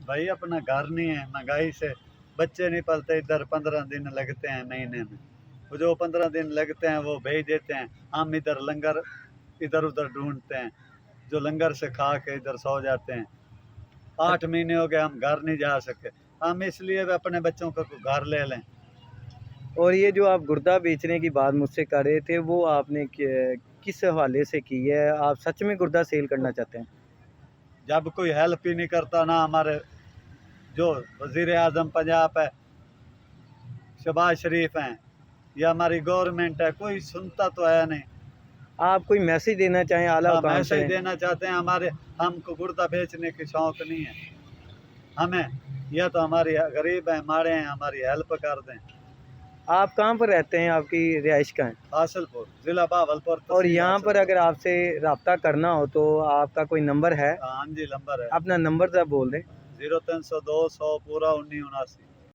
भाई अपना घर नहीं है, महंगाई से बच्चे नहीं पलते, इधर 15 दिन लगते हैं महीने में। वो जो 15 दिन लगते हैं वो भेज देते हैं। हम इधर लंगर इधर उधर ढूंढते हैं, जो लंगर से खा के इधर सो जाते हैं। 8 महीने हो गए हम घर नहीं जा सके। हम इसलिए भी अपने बच्चों को घर ले लें। और ये जो आप गुर्दा बेचने की बात मुझसे कर रहे थे, वो आपने किस हवाले से की है? आप सच में गुर्दा सेल करना चाहते हैं? जब कोई हेल्प ही नहीं करता ना, हमारे जो वजीर आजम पंजाब है शहबाज शरीफ हैं या हमारी गवर्नमेंट है, कोई सुनता तो है नहीं। आप कोई मैसेज देना चाहें आला हाँ, हुकाम से? मैसेज देना चाहते हैं। हमको गुर्दा बेचने की शौक नहीं है हमें। यह तो हमारी गरीब हैं, माड़े हैं, हमारी हेल्प कर दें। आप कहाँ पर रहते हैं? आपकी रिहाइश कहाँ है? हासिलपुर, जिला बहावलपुर, और तहसील यहाँ पर हासिलपुर। अगर आपसे रब्ता करना हो तो आपका कोई नंबर है? हाँ जी, नंबर है अपना नंबर ज़रा बोल दें। 0302 100 पूरा 1979।